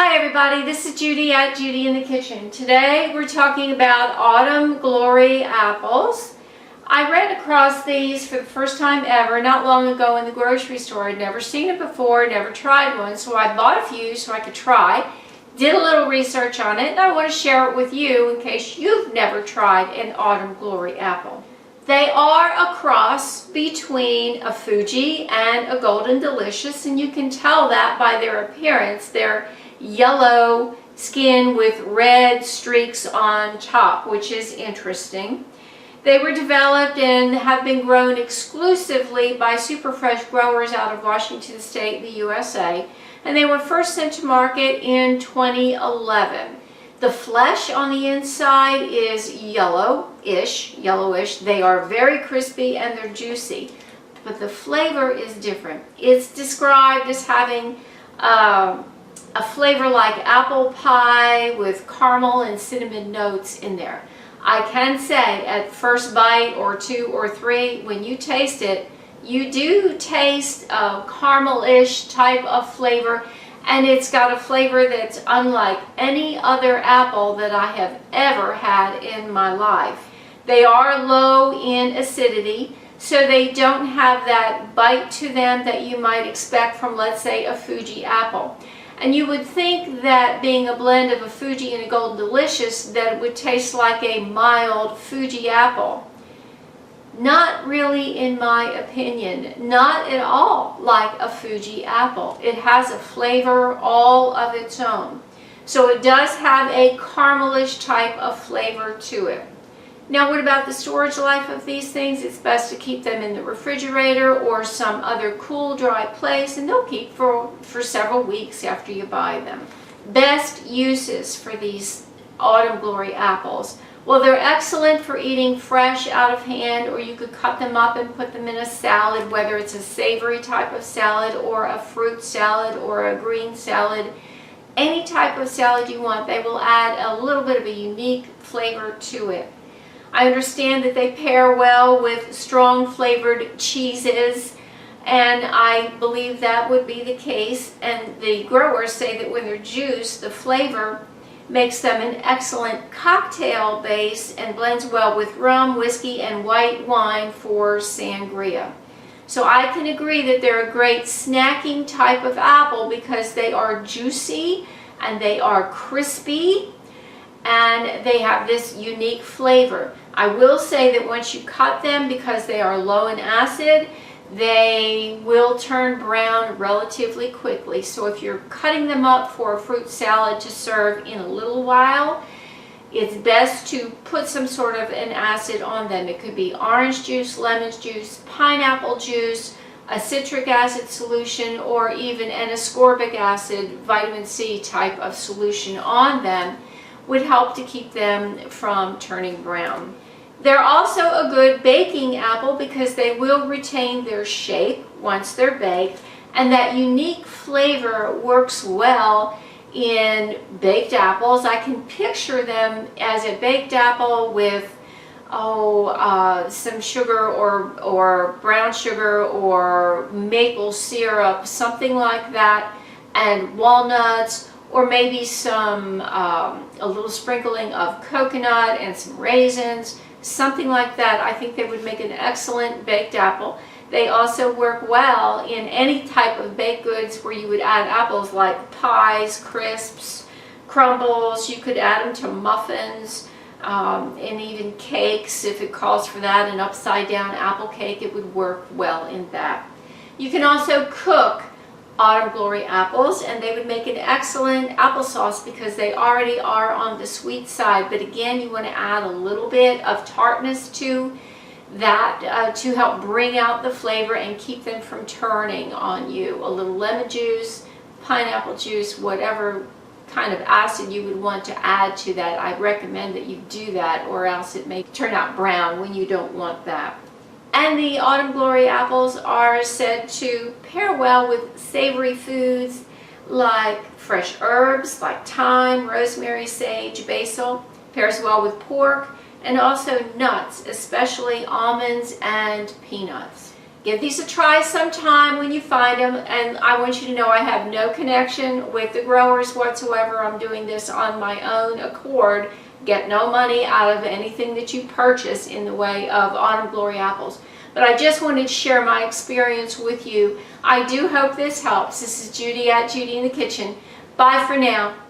Hi everybody, this is Judy at Judy in the Kitchen. Today we're talking about Autumn Glory apples. I ran across these for the first time ever not long ago in the grocery store. I'd never seen it before, never tried one, so I bought a few so I could try. Did a little research on it and I want to share it with you in case you've never tried an Autumn Glory apple. They are a cross between a Fuji and a Golden Delicious, and you can tell that by their appearance. They're yellow skin with red streaks on top, which is interesting. They were developed and have been grown exclusively by Superfresh growers out of Washington State, the USA, and they were first sent to market in 2011. The flesh on the inside is yellowish. They are very crispy and they're juicy, but the flavor is different. It's described as having a flavor like apple pie with caramel and cinnamon notes in there. I can say at first bite or two or three, when you taste it, you do taste a caramel-ish type of flavor, and it's got a flavor that's unlike any other apple that I have ever had in my life. They are low in acidity, so they don't have that bite to them that you might expect from, let's say, a Fuji apple. And you would think that being a blend of a Fuji and a Golden Delicious, that it would taste like a mild Fuji apple. Not really, in my opinion. Not at all like a Fuji apple. It has a flavor all of its own. So it does have a caramelish type of flavor to it. Now, what about the storage life of these things? It's best to keep them in the refrigerator or some other cool, dry place, and they'll keep for several weeks after you buy them. Best uses for these Autumn Glory apples. Well, they're excellent for eating fresh out of hand, or you could cut them up and put them in a salad, whether it's a savory type of salad or a fruit salad or a green salad. Any type of salad you want, they will add a little bit of a unique flavor to it. I understand that they pair well with strong flavored cheeses, and I believe that would be the case. And the growers say that when they're juiced, the flavor makes them an excellent cocktail base and blends well with rum, whiskey, and white wine for sangria. So I can agree that they're a great snacking type of apple because they are juicy and they are crispy and they have this unique flavor. I will say that once you cut them, because they are low in acid, they will turn brown relatively quickly. So if you're cutting them up for a fruit salad to serve in a little while, it's best to put some sort of an acid on them. It could be orange juice, lemon juice, pineapple juice, a citric acid solution, or even an ascorbic acid, vitamin C type of solution on them would help to keep them from turning brown. They're also a good baking apple because they will retain their shape once they're baked, and that unique flavor works well in baked apples. I can picture them as a baked apple with some sugar or brown sugar or maple syrup, something like that, and walnuts, or maybe some a little sprinkling of coconut and some raisins. Something like that. I think they would make an excellent baked apple. They also work well in any type of baked goods where you would add apples, like pies, crisps, crumbles. You could add them to muffins and even cakes if it calls for that. An upside down apple cake, it would work well in that. You can also cook Autumn Glory apples, and they would make an excellent applesauce because they already are on the sweet side. But again, you want to add a little bit of tartness to that to help bring out the flavor and keep them from turning on you. A little lemon juice, pineapple juice, whatever kind of acid you would want to add to that. I recommend that you do that, or else it may turn out brown when you don't want that. And the Autumn Glory apples are said to pair well with savory foods like fresh herbs like thyme, rosemary, sage, basil. Pairs well with pork, and also nuts, especially almonds and peanuts. Give these a try sometime when you find them, and I want you to know I have no connection with the growers whatsoever. I'm doing this on my own accord. Get no money out of anything that you purchase in the way of Autumn Glory apples. But I just wanted to share my experience with you. I do hope this helps. This is Judy at Judy in the Kitchen. Bye for now.